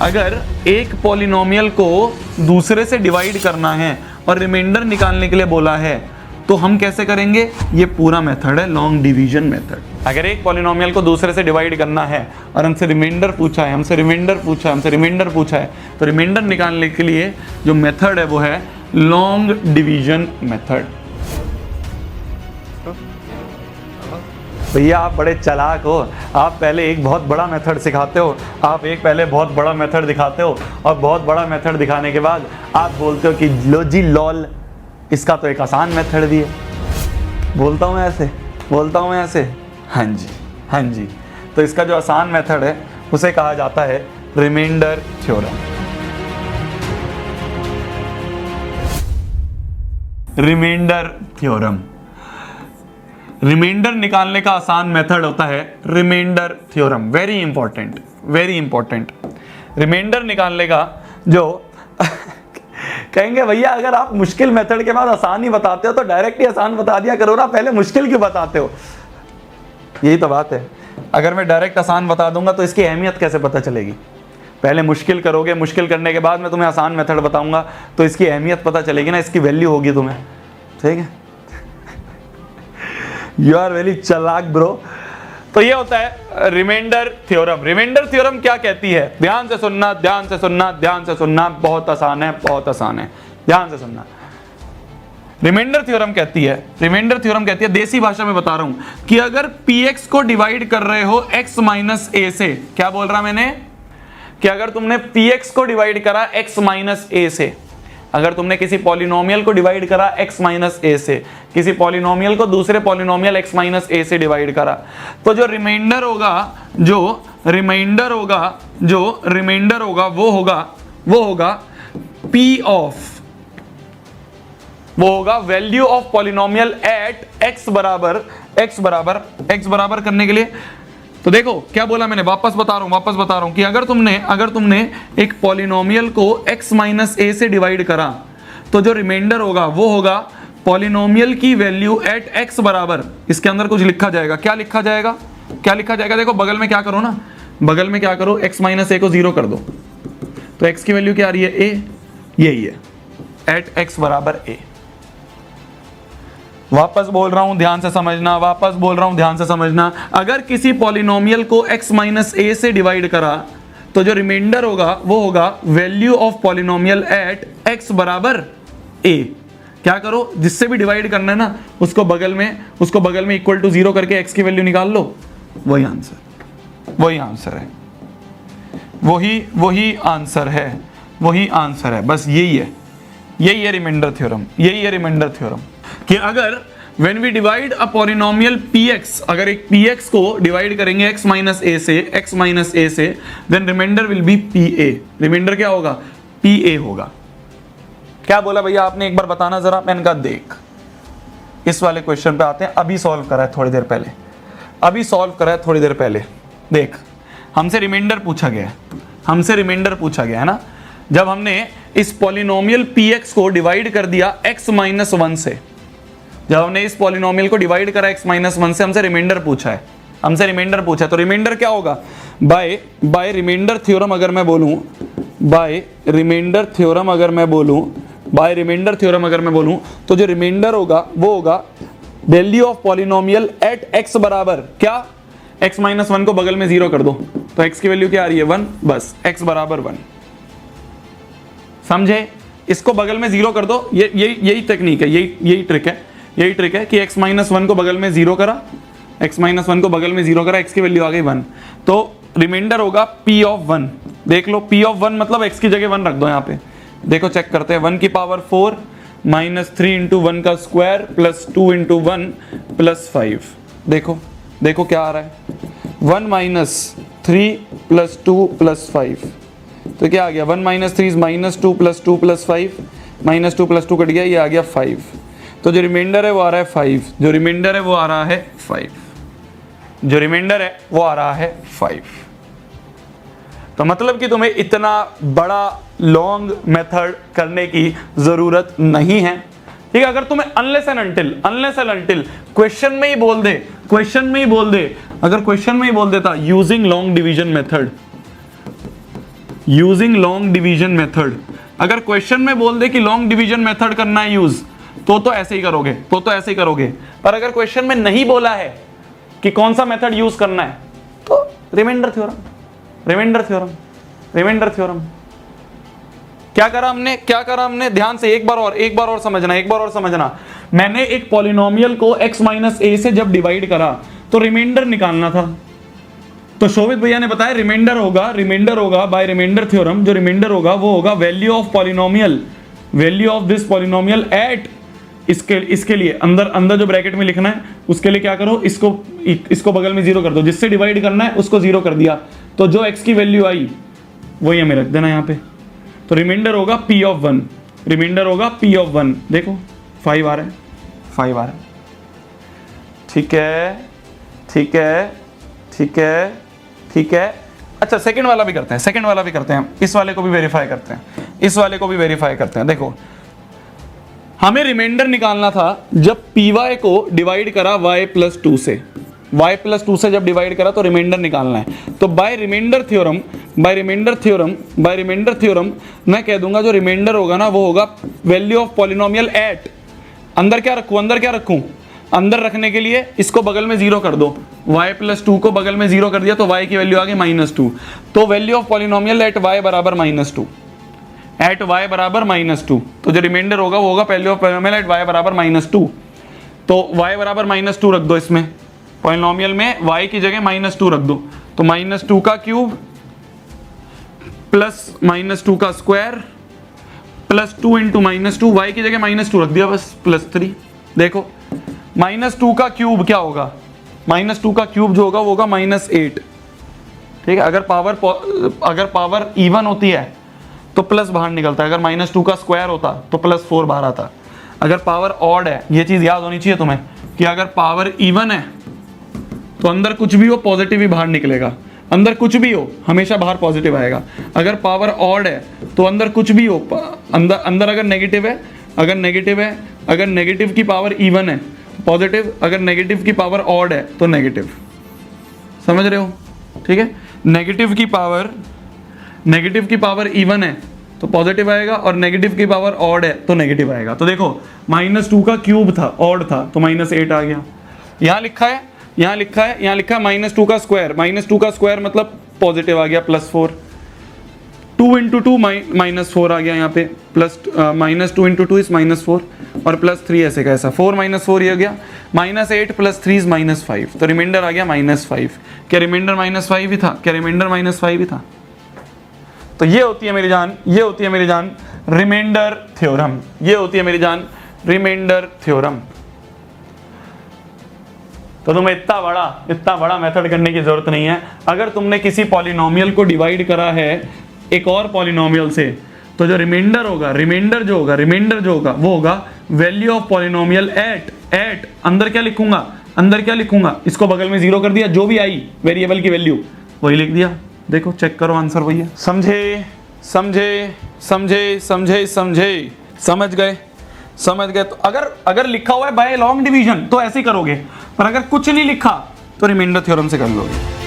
अगर एक पॉलिनोमियल को दूसरे से डिवाइड करना है और रिमाइंडर निकालने के लिए बोला है तो हम कैसे करेंगे? ये पूरा मेथड है लॉन्ग डिवीजन मेथड। अगर एक पॉलिनोमियल को दूसरे से डिवाइड करना है और हमसे रिमाइंडर पूछा है, हमसे रिमाइंडर पूछा है, तो रिमाइंडर निकालने के लिए जो मेथड है वो है लॉन्ग डिवीजन मेथड। भैया आप बड़े चालाक हो, आप पहले एक बहुत बड़ा मेथड सिखाते हो, आप एक पहले बहुत बड़ा मेथड दिखाते हो और बहुत बड़ा मेथड दिखाने के बाद आप बोलते हो कि लो जी लॉल, इसका तो एक आसान मेथड भी है। बोलता हूँ मैं ऐसे। हाँ जी। तो इसका जो आसान मेथड है उसे कहा जाता है रिमाइंडर थ्योरम। रिमाइंडर निकालने का आसान मेथड होता है remainder theorem. Very important. Remainder निकालने का जो कहेंगे भैया अगर आप मुश्किल मेथड के बाद आसान ही बताते हो तो डायरेक्ट ही आसान बता दिया करो ना, पहले मुश्किल क्यों बताते हो? यही तो बात है। अगर मैं डायरेक्ट आसान बता दूंगा तो इसकी अहमियत कैसे पता चलेगी? पहले मुश्किल करोगे, मुश्किल करने के बाद मैं तुम्हें आसान मेथड बताऊंगा तो इसकी अहमियत पता चलेगी ना, इसकी वैल्यू होगी तुम्हें। ठीक है, यू आर वेरी चालाक ब्रो। तो ये होता है रिमाइंडर थ्योरम। रिमाइंडर थ्योरम क्या कहती है? ध्यान से सुनना, बहुत आसान है, ध्यान से सुनना। रिमाइंडर थ्योरम कहती है, देसी भाषा में बता रहा हूं, कि अगर px को डिवाइड कर रहे हो x माइनस a से, क्या बोल रहा मैंने? कि अगर तुमने px को डिवाइड करा x माइनस a से, अगर तुमने किसी पॉलिनोमियल को डिवाइड करा x माइनस a से, किसी पॉलिनोमियल को दूसरे पॉलिनोमियल x माइनस a से डिवाइड करा, तो जो रिमाइंडर होगा वो होगा value of polynomial at x बराबर करने के लिए। तो देखो क्या बोला मैंने, वापस बता रहा हूं कि अगर तुमने एक पॉलिनोमियल को x माइनस a से डिवाइड करा तो जो रिमाइंडर होगा वो होगा पॉलिनोमियल की वैल्यू एट x बराबर, इसके अंदर कुछ लिखा जाएगा। क्या लिखा जाएगा? देखो बगल में क्या करो ना, x माइनस a को 0 कर दो, तो x की वैल्यू क्या आ रही है? a, यही है एट x बराबर a। वापस बोल रहा हूं ध्यान से समझना, अगर किसी पॉलिनोमियल को x माइनस a से डिवाइड करा तो जो रिमाइंडर होगा वो होगा value of polynomial at x बराबर a। क्या करो, जिससे भी डिवाइड करना है ना उसको बगल में इक्वल टू 0 करके x की वैल्यू निकाल लो, वही आंसर है। बस यही है रिमाइंडर थ्योरम। कि अगर when we divide a polynomial px, अगर एक px को डिवाइड करेंगे x माइनस a से, then remainder will be pa। Remainder क्या होगा? pa होगा। क्या बोला भैया आपने, एक बार बताना जरा। मैंने कहा देख, इस वाले क्वेश्चन पे आते हैं, अभी सॉल्व करा है थोड़ी देर पहले। देख, हमसे रिमाइंडर पूछा गया है ना। जब हमने इस पॉलिनोमियल px को डिवाइड कर दिया x माइनस 1 से, जब हमने इस पॉलिनोमियल को डिवाइड करा x माइनस 1 से, हमसे रिमाइंडर पूछा है, तो रिमाइंडर क्या होगा? बाय रिमाइंडर थ्योरम अगर मैं बोलूं, तो जो रिमाइंडर होगा वो होगा value of polynomial at x बराबर क्या? x माइनस 1 को बगल में 0 कर दो, तो x की वैल्यू क्या आ रही है? 1। बस x बराबर 1। समझे? इसको बगल में 0 कर दो, यही टेक्निक है, यही ट्रिक है कि x माइनस 1 को बगल में 0 करा, x की वैल्यू आ गई 1, तो रिमाइंडर होगा p ऑफ 1। देख लो, p ऑफ 1 मतलब x की जगह 1 रख दो यहाँ पे। देखो चेक करते हैं, 1 की पावर 4 माइनस 3 इंटू 1 का स्क्वायर प्लस 2 इंटू 1 प्लस 5। देखो क्या आ रहा है? 1 माइनस 3 प्लस 2 प्लस 5, तो क्या आ गया? 1 minus 3 minus 2 plus 2 plus 5, minus 2 plus 2 cut गया, ये आ गया 5। तो जो रिमाइंडर है वो आ रहा है 5। तो मतलब कि तुम्हें इतना बड़ा लॉन्ग मेथड करने की जरूरत नहीं है। ठीक है, अगर तुम्हें अनलेस एंड अनटिल क्वेश्चन में ही बोल दे, अगर क्वेश्चन में ही बोल देता using long division using long division method. अगर क्वेश्चन में बोल दे कि लॉन्ग डिवीजन मेथड करना है यूज, तो ऐसे ही करोगे, तो ऐसे ही करोगे। पर अगर क्वेश्चन में नहीं बोला है कि कौन सा मेथड यूज करना है, तो remainder theorem, remainder theorem, remainder theorem. क्या करा हमने, ध्यान से एक बार और समझना। मैंने एक पॉलिनोमियल को x माइनस ए से जब डिवाइड करा तो रिमाइंडर निकालना था। तो शोभित भैया ने बताया रिमाइंडर होगा बाय रिमाइंडर थ्योरम, जो रिमाइंडर होगा वो होगा value of polynomial, value of this polynomial at, इसके लिए अंदर जो ब्रैकेट में लिखना है उसके लिए क्या करो, इसको बगल में जीरो कर दो, जिससे डिवाइड करना है उसको जीरो कर दिया, तो जो x की वैल्यू आई वही हमें रख देना यहाँ पे। तो रिमाइंडर होगा p ऑफ 1, रिमाइंडर होगा p ऑफ 1। देखो 5 आ रहा है, 5 आ रहा है। ठीक है, ठीक है, ठीक है, ठीक है। अच्छा सेकंड वाला भी करते हैं, इस वाले को भी वेरीफाई करते हैं, देखो हमें रिमाइंडर निकालना था जब py को डिवाइड करा y प्लस 2 से, y प्लस 2 से जब डिवाइड करा तो रिमाइंडर निकालना है। तो बाय रिमाइंडर थ्योरम मैं कह दूंगा जो रिमाइंडर होगा ना वो होगा वैल्यू ऑफ पॉलिनोमियल एट, अंदर क्या रखूं, अंदर रखने के लिए इसको बगल में जीरो कर दो, y प्लस 2 को बगल में जीरो कर दिया तो y की वैल्यू आ गई -2। तो value of polynomial at y बराबर -2, एट y बराबर -2। तो जो रिमाइंडर होगा वो होगा value of polynomial at y बराबर -2। तो y बराबर -2 रख दो, इसमें पॉलिनोमियल में y की जगह -2 रख दो, तो -2 का क्यूब प्लस -2 का स्क्वायर प्लस 2 इंटू -2, y की जगह -2 रख दिया बस, प्लस 3। देखो -2 का क्यूब क्या होगा, -2 का क्यूब जो होगा वो होगा -8। ठीक है, अगर पावर इवन होती है तो प्लस बाहर निकलता है, अगर -2 का स्क्वायर होता तो +4 बाहर आता। अगर पावर ऑड है, ये चीज याद होनी चाहिए तुम्हें कि अगर पावर इवन है तो अंदर कुछ भी हो पॉजिटिव ही बाहर निकलेगा, अंदर कुछ भी हो हमेशा बाहर पॉजिटिव आएगा। अगर पावर ऑड है तो अंदर कुछ भी हो, अंदर अगर नेगेटिव है, अगर नेगेटिव की पावर इवन है पॉजिटिव, अगर नेगेटिव की पावर ऑड है तो नेगेटिव। समझ रहे हो? ठीक है, नेगेटिव की पावर इवन है तो पॉजिटिव आएगा, और नेगेटिव की पावर ऑड है तो नेगेटिव आएगा। तो देखो -2 का क्यूब था, ऑड था, तो -8 आ गया। यहाँ लिखा है -2 का स्क्वायर, -2 का स्क्वायर मतलब पॉजिटिव आ गया, +4। 2 इंटू 2 -4 आ गया यहाँ पे, -2 इंटू 2 इज -4, और +3 ऐसे का ऐसा, 4 -4 ये हो गया, -8 + 3 इज -5, तो रिमाइंडर आ गया -5। क्या रिमाइंडर -5 ही था? तो ये होती है मेरी जान रिमाइंडर थ्योरम, तो तुम्हें इतना बड़ा मेथड करने की जरूरत नहीं है। अगर तुमने किसी पॉलिनोमियल को डिवाइड करा है एक और पॉलिनोमियल से, तो जो रिमाइंडर जो होगा वो होगा वैल्यू ऑफ पॉलिनोमियल एट अंदर क्या लिखूंगा, इसको बगल में जीरो कर दिया, जो भी आई वेरिएबल की वैल्यू वही लिख दिया। देखो चेक करो आंसर वही है। समझ गए। तो अगर लिखा हुआ है बाय लॉन्ग डिवीजन तो ऐसे ही करोगे, पर अगर कुछ नहीं लिखा तो रिमाइंडर थ्योरम से कर लोगे।